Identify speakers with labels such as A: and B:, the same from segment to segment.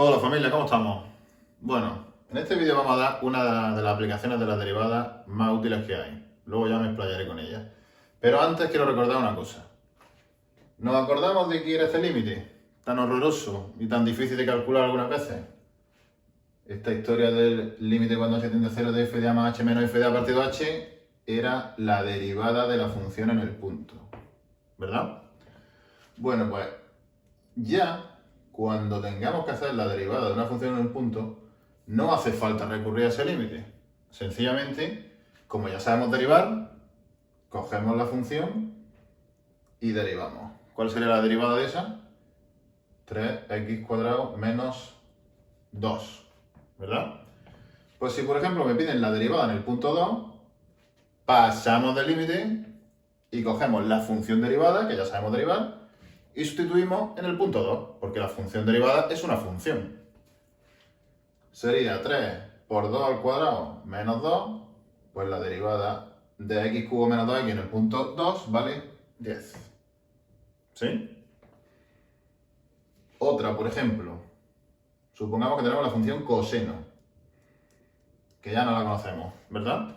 A: Hola familia, ¿cómo estamos? Bueno, en este vídeo vamos a dar una de las aplicaciones de las derivadas más útiles que hay. Luego ya me explayaré con ellas. Pero antes quiero recordar una cosa. ¿Nos acordamos de qué era este límite? Tan horroroso y tan difícil de calcular algunas veces. Esta historia del límite cuando h tiende a 0 de f de a más h menos f de a partido h era la derivada de la función en el punto. ¿Verdad? Bueno, pues ya cuando tengamos que hacer la derivada de una función en un punto, no hace falta recurrir a ese límite. Sencillamente, como ya sabemos derivar, cogemos la función y derivamos. ¿Cuál sería la derivada de esa? 3x cuadrado menos 2, ¿verdad? Pues si por ejemplo me piden la derivada en el punto 2, pasamos del límite y cogemos la función derivada, que ya sabemos derivar, y sustituimos en el punto 2, porque la función derivada es una función. Sería 3 por 2 al cuadrado menos 2, pues la derivada de x cubo menos 2x en el punto 2 vale 10. ¿Sí? Otra, por ejemplo, supongamos que tenemos la función coseno, que ya no la conocemos, ¿verdad?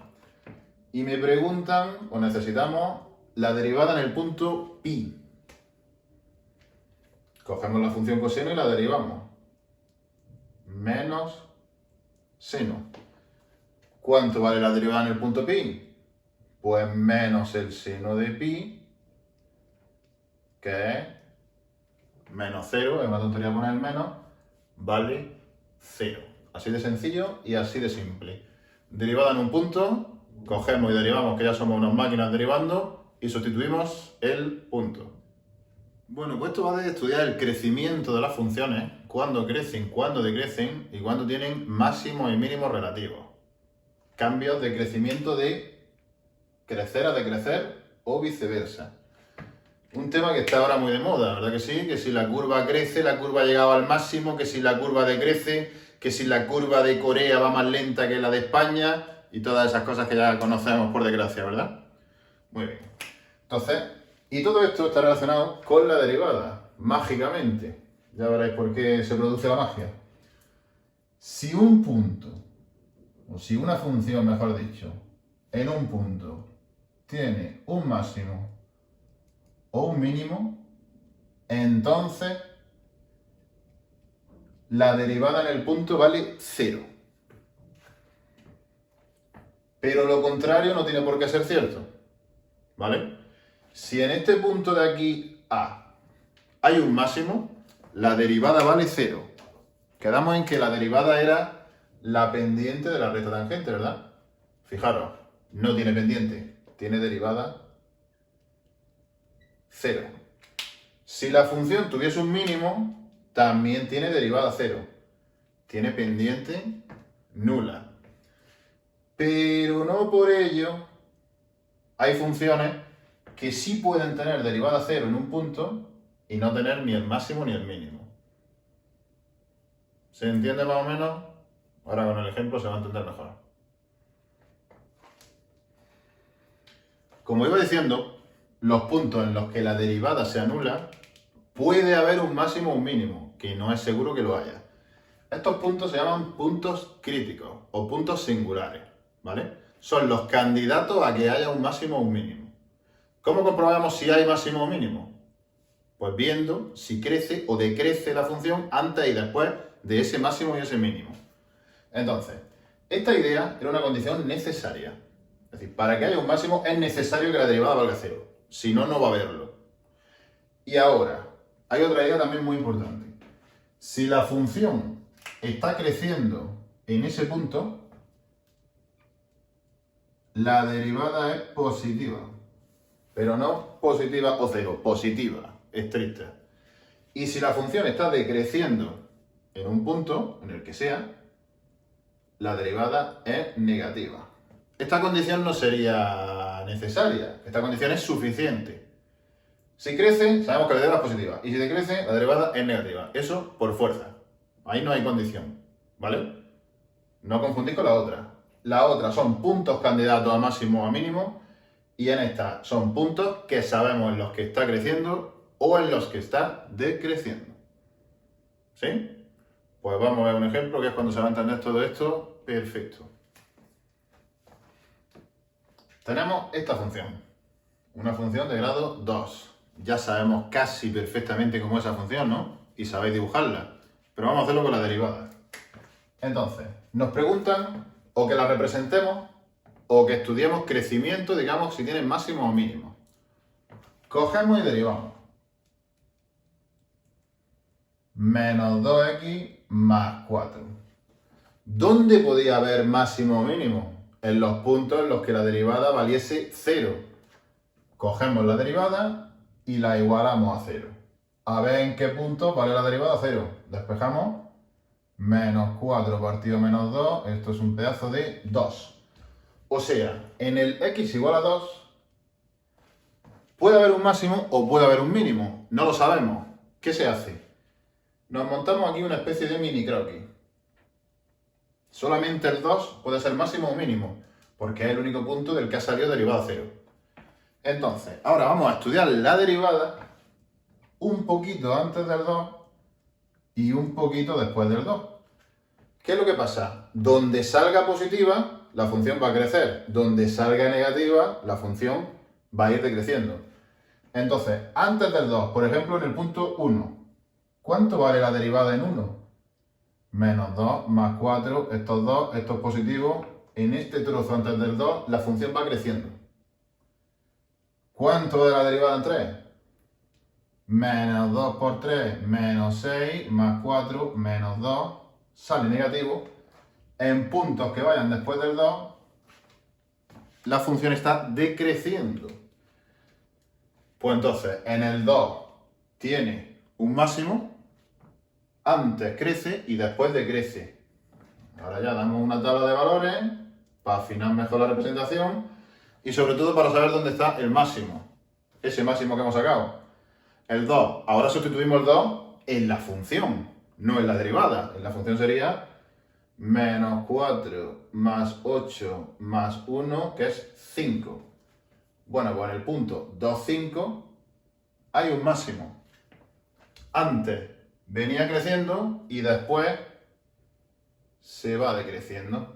A: Y me preguntan, o necesitamos, la derivada en el punto pi. Cogemos la función coseno y la derivamos. Menos seno. ¿Cuánto vale la derivada en el punto pi? Pues menos el seno de pi, que es menos 0, es una tontería poner el menos, vale 0. Así de sencillo y así de simple. Derivada en un punto, cogemos y derivamos, que ya somos unas máquinas derivando, y sustituimos el punto. Bueno, pues esto va de estudiar el crecimiento de las funciones, cuándo crecen, cuándo decrecen y cuándo tienen máximos y mínimos relativos. Cambios de crecimiento de crecer a decrecer o viceversa. Un tema que está ahora muy de moda, ¿verdad que sí? Que si la curva crece, la curva ha llegado al máximo, que si la curva decrece, que si la curva de Corea va más lenta que la de España y todas esas cosas que ya conocemos por desgracia, ¿verdad? Muy bien. Entonces, y todo esto está relacionado con la derivada, mágicamente. Ya veréis por qué se produce la magia. Si un punto, o si una función, mejor dicho, en un punto tiene un máximo o un mínimo, entonces la derivada en el punto vale 0. Pero lo contrario no tiene por qué ser cierto, ¿vale? Si en este punto de aquí A hay un máximo, la derivada vale 0. Quedamos en que la derivada era la pendiente de la recta tangente, ¿verdad? Fijaros, no tiene pendiente, tiene derivada 0. Si la función tuviese un mínimo, también tiene derivada 0. Tiene pendiente nula. Pero no por ello hay funciones que sí pueden tener derivada 0 en un punto y no tener ni el máximo ni el mínimo. ¿Se entiende más o menos? Ahora con el ejemplo se va a entender mejor. Como iba diciendo, los puntos en los que la derivada se anula, puede haber un máximo o un mínimo, que no es seguro que lo haya. Estos puntos se llaman puntos críticos o puntos singulares, ¿vale? Son los candidatos a que haya un máximo o un mínimo. ¿Cómo comprobamos si hay máximo o mínimo? Pues viendo si crece o decrece la función antes y después de ese máximo y ese mínimo. Entonces, esta idea era una condición necesaria. Es decir, para que haya un máximo es necesario que la derivada valga 0. Si no, no va a haberlo. Y ahora, hay otra idea también muy importante. Si la función está creciendo en ese punto, la derivada es positiva. Pero no positiva o 0, positiva, estricta. Y si la función está decreciendo en un punto, en el que sea, la derivada es negativa. Esta condición no sería necesaria, esta condición es suficiente. Si crece, sabemos que la derivada es positiva, y si decrece, la derivada es negativa. Eso por fuerza. Ahí no hay condición, ¿vale? No confundís con la otra. La otra son puntos candidatos a máximo o a mínimo, y en esta son puntos que sabemos en los que está creciendo o en los que está decreciendo. ¿Sí? Pues vamos a ver un ejemplo que es cuando se va a entender todo esto. Perfecto. Tenemos esta función. Una función de grado 2. Ya sabemos casi perfectamente cómo es esa función, ¿no? Y sabéis dibujarla. Pero vamos a hacerlo con la derivada. Entonces, nos preguntan o que la representemos o que estudiemos crecimiento, digamos, si tienen máximo o mínimo. Cogemos y derivamos. Menos 2x más 4. ¿Dónde podía haber máximo o mínimo? En los puntos en los que la derivada valiese 0. Cogemos la derivada y la igualamos a 0. A ver en qué punto vale la derivada a 0. Despejamos. Menos 4 partido menos 2. Esto es un pedazo de 2. O sea, en el x igual a 2 puede haber un máximo o puede haber un mínimo. No lo sabemos. ¿Qué se hace? Nos montamos aquí una especie de mini croquis. Solamente el 2 puede ser máximo o mínimo, porque es el único punto del que ha salido derivada 0. Entonces, ahora vamos a estudiar la derivada un poquito antes del 2 y un poquito después del 2. ¿Qué es lo que pasa? Donde salga positiva, la función va a crecer. Donde salga negativa, la función va a ir decreciendo. Entonces, antes del 2, por ejemplo, en el punto 1, ¿cuánto vale la derivada en 1? Menos 2 más 4, estos 2, esto es positivo. En este trozo antes del 2, la función va creciendo. ¿Cuánto vale la derivada en 3? Menos 2 por 3, menos 6, más 4, menos 2, sale negativo. En puntos que vayan después del 2, la función está decreciendo. Pues entonces, en el 2 tiene un máximo, antes crece y después decrece. Ahora ya damos una tabla de valores para afinar mejor la representación y sobre todo para saber dónde está el máximo, ese máximo que hemos sacado. El 2, ahora sustituimos el 2 en la función, no en la derivada. En la función sería menos 4 más 8 más 1, que es 5. Bueno, pues en el punto 2, 5 hay un máximo. Antes venía creciendo y después se va decreciendo.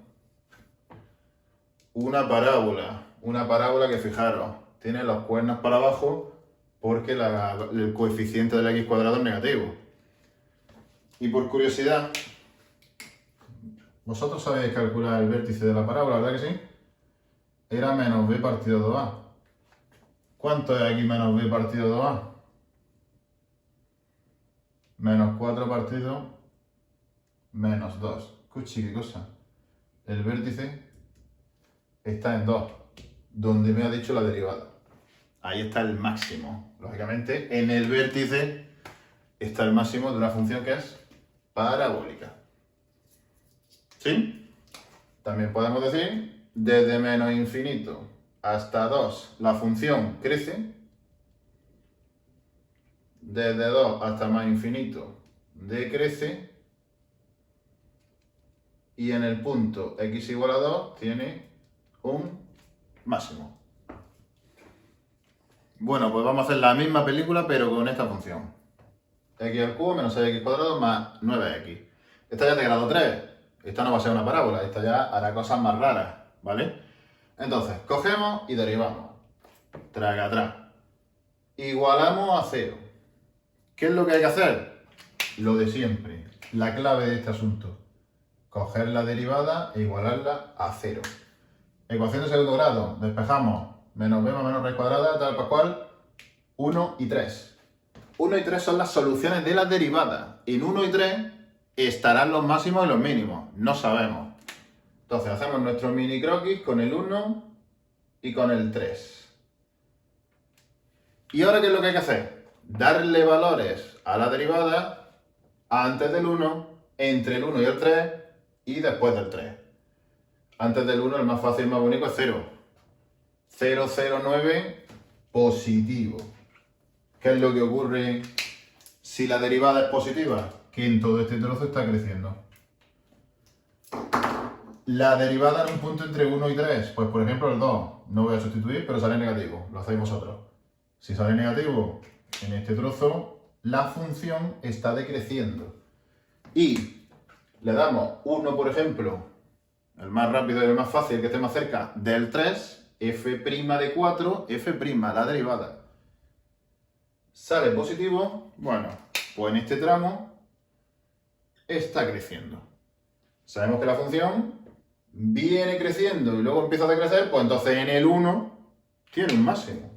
A: Una parábola que fijaros, tiene los cuernos para abajo porque el coeficiente del x cuadrado es negativo. Y por curiosidad, ¿vosotros sabéis calcular el vértice de la parábola, verdad que sí? Era menos b partido 2a. ¿Cuánto es aquí menos b partido 2a? Menos 4 partido menos 2. Escuchi, qué cosa. El vértice está en 2, donde me ha dicho la derivada. Ahí está el máximo. Lógicamente, en el vértice está el máximo de una función que es parabólica. ¿Sí? También podemos decir, desde menos infinito hasta 2, la función crece. Desde 2 hasta más infinito decrece. Y en el punto x igual a 2 tiene un máximo. Bueno, pues vamos a hacer la misma película pero con esta función. X al cubo menos 6x cuadrado más 9x. Esta ya es de grado 3. Esta no va a ser una parábola, esta ya hará cosas más raras, ¿vale? Entonces, cogemos y derivamos. Traga atrás. Igualamos a 0. ¿Qué es lo que hay que hacer? Lo de siempre. La clave de este asunto. Coger la derivada e igualarla a 0. Ecuación de segundo grado. Despejamos. Menos b más menos raíz cuadrada, tal cual. 1 y 3. 1 y 3 son las soluciones de las derivadas. En 1 y 3 estarán los máximos y los mínimos. No sabemos. Entonces hacemos nuestro mini croquis con el 1 y con el 3. ¿Y ahora qué es lo que hay que hacer? Darle valores a la derivada antes del 1, entre el 1 y el 3 y después del 3. Antes del 1 el más fácil y más bonito es 0. 0, 0, 9, positivo. ¿Qué es lo que ocurre si la derivada es positiva? Que en todo este trozo está creciendo. La derivada en un punto entre 1 y 3, pues por ejemplo el 2, no voy a sustituir, pero sale negativo, lo hacéis vosotros. Si sale negativo en este trozo, la función está decreciendo. Y le damos 1, por ejemplo, el más rápido y el más fácil, que esté más cerca, del 3, f' de 4, f', la derivada. Sale positivo, bueno, pues en este tramo está creciendo. Sabemos que la función viene creciendo y luego empieza a decrecer, pues entonces en el 1 tiene un máximo.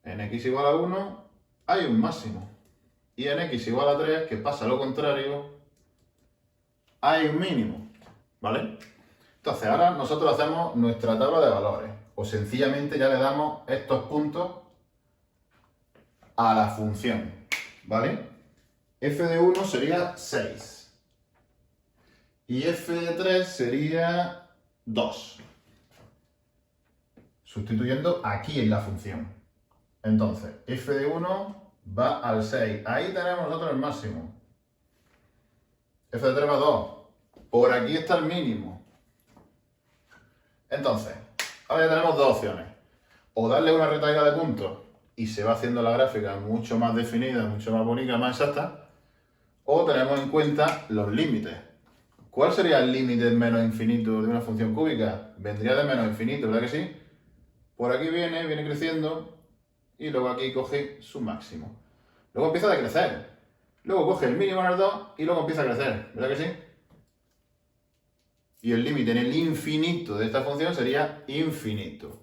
A: En x igual a 1 hay un máximo. Y en x igual a 3, que pasa lo contrario, hay un mínimo. ¿Vale? Entonces ahora nosotros hacemos nuestra tabla de valores. O sencillamente ya le damos estos puntos a la función. ¿Vale? f de 1 sería 6. Y f de 3 sería 2. Sustituyendo aquí en la función. Entonces, f de 1 va al 6. Ahí tenemos nosotros el máximo. f de 3 va a 2. Por aquí está el mínimo. Entonces, ahora ya tenemos dos opciones. O darle una retaída de puntos y se va haciendo la gráfica mucho más definida, mucho más bonita, más exacta. O tenemos en cuenta los límites. ¿Cuál sería el límite menos infinito de una función cúbica? Vendría de menos infinito, ¿verdad que sí? Por aquí viene creciendo y luego aquí coge su máximo. Luego empieza a decrecer. Luego coge el mínimo en el 2 y luego empieza a crecer, ¿verdad que sí? Y el límite en el infinito de esta función sería infinito.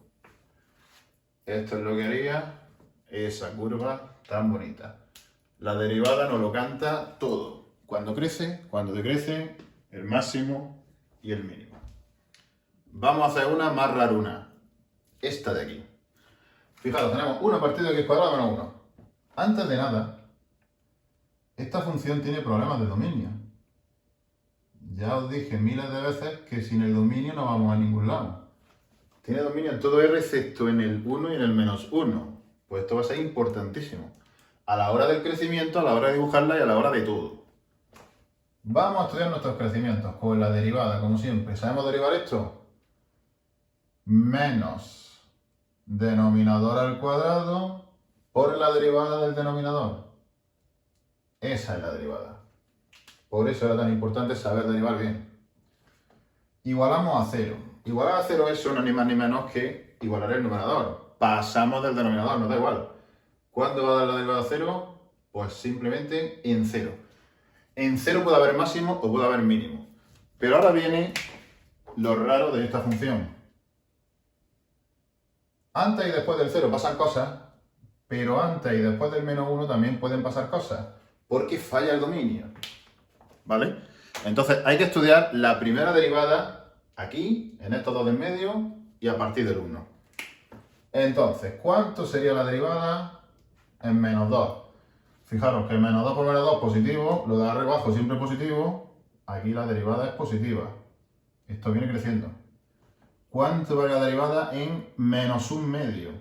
A: Esto es lo que haría esa curva tan bonita. La derivada nos lo canta todo. Cuando crece, cuando decrece, el máximo y el mínimo. Vamos a hacer una más raruna. Esta de aquí. Fijaros, tenemos 1 partido de x cuadrado menos 1. Antes de nada, esta función tiene problemas de dominio. Ya os dije miles de veces que sin el dominio no vamos a ningún lado. Tiene dominio en todo R excepto en el 1 y en el menos 1. Pues esto va a ser importantísimo. A la hora del crecimiento, a la hora de dibujarla y a la hora de todo. Vamos a estudiar nuestros crecimientos con la derivada, como siempre. ¿Sabemos derivar esto? Menos denominador al cuadrado por la derivada del denominador. Esa es la derivada. Por eso era tan importante saber derivar bien. Igualamos a 0. Igualar a 0 es no ni más ni menos que igualar el numerador. Pasamos del denominador, nos da igual. ¿Cuándo va a dar la derivada a 0? Pues simplemente en 0. En 0 puede haber máximo o puede haber mínimo. Pero ahora viene lo raro de esta función. Antes y después del 0 pasan cosas, pero antes y después del menos 1 también pueden pasar cosas, porque falla el dominio. ¿Vale? Entonces hay que estudiar la primera derivada aquí, en estos dos de en medio, y a partir del 1. Entonces, ¿cuánto sería la derivada en menos 2? Fijaros que menos 2 por menos 2 positivo, lo de arriba abajo siempre positivo, aquí la derivada es positiva. Esto viene creciendo. ¿Cuánto vale la derivada en menos 1/2?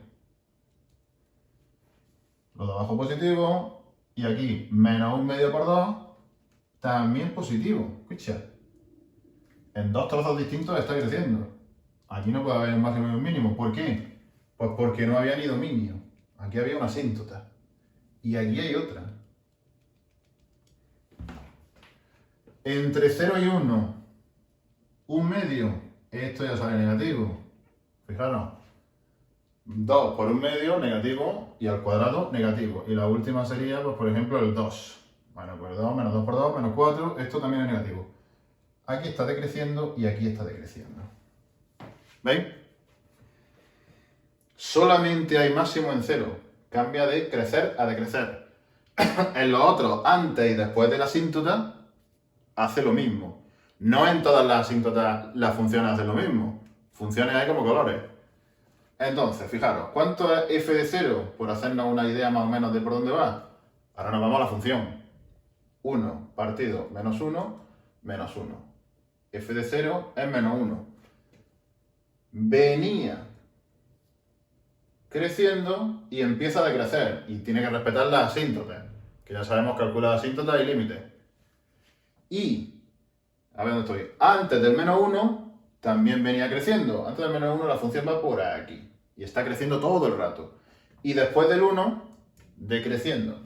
A: Lo de abajo positivo, y aquí menos 1/2 por 2, también positivo. Escucha, en dos trozos distintos está creciendo. Aquí no puede haber un máximo y un mínimo. ¿Por qué? Pues porque no había ni dominio. Aquí había una asíntota. Y aquí hay otra. Entre 0 y 1, 1/2, esto ya sale negativo. Fijaros. 2 por 1/2, negativo, y al cuadrado, negativo. Y la última sería, pues por ejemplo, el 2. Bueno, pues 2, menos 2 por 2, menos 4, esto también es negativo. Aquí está decreciendo y aquí está decreciendo. ¿Veis? Solamente hay máximo en 0. Cambia de crecer a decrecer. En los otros, antes y después de la asíntota, hace lo mismo. No en todas las asíntotas las funciones hacen lo mismo. Funciones hay como colores. Entonces, fijaros, ¿cuánto es f de 0? Por hacernos una idea más o menos de por dónde va. Ahora nos vamos a la función. 1 partido menos 1, menos 1. F de 0 es menos 1. Venía creciendo y empieza a decrecer. Y tiene que respetar las asíntotas, que ya sabemos calcular asíntotas y límites. Y, a ver dónde estoy, antes del menos 1 también venía creciendo. Antes del menos 1 la función va por aquí. Y está creciendo todo el rato. Y después del 1, decreciendo.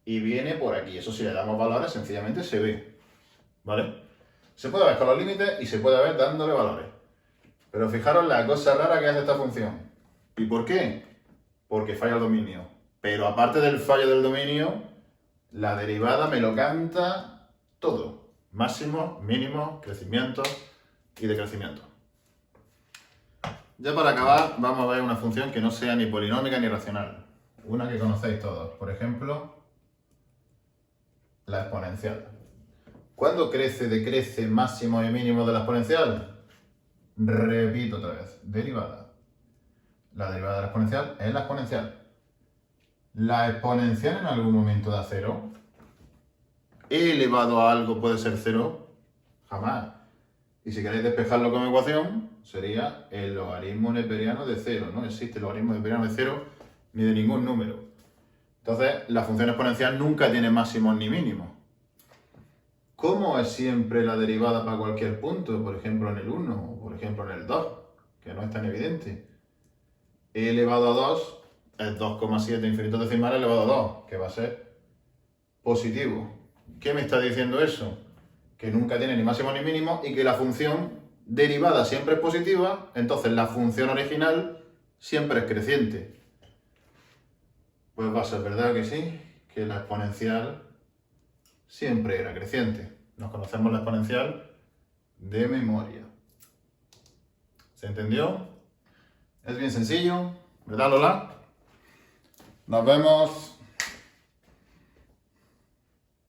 A: y viene por aquí. Eso si le damos valores, sencillamente se ve. ¿Vale? Se puede ver con los límites y se puede ver dándole valores. Pero fijaros la cosa rara que hace esta función. ¿Y por qué? Porque falla el dominio. Pero aparte del fallo del dominio, la derivada me lo canta todo. Máximo, mínimo, crecimiento y decrecimiento. Ya para acabar, vamos a ver una función que no sea ni polinómica ni racional. Una que conocéis todos. Por ejemplo, la exponencial. ¿Cuándo crece, decrece máximo y mínimo de la exponencial? Repito otra vez. Derivada. La derivada de la exponencial es la exponencial. ¿La exponencial en algún momento da cero? ¿E elevado a algo puede ser cero? Jamás. Y si queréis despejarlo como ecuación, sería el logaritmo neperiano de cero. No existe el logaritmo neperiano de cero ni de ningún número. Entonces, la función exponencial nunca tiene máximos ni mínimos. ¿Cómo es siempre la derivada para cualquier punto? Por ejemplo, en el 1 o por ejemplo en el 2, que no es tan evidente. E elevado a 2 es 2,7 infinitos decimales elevado a 2, que va a ser positivo. ¿Qué me está diciendo eso? Que nunca tiene ni máximo ni mínimo y que la función derivada siempre es positiva, entonces la función original siempre es creciente. Pues va a ser verdad que sí, que la exponencial siempre era creciente. Nos conocemos la exponencial de memoria. ¿Se entendió? Es bien sencillo, ¿verdad, Lola? Nos vemos.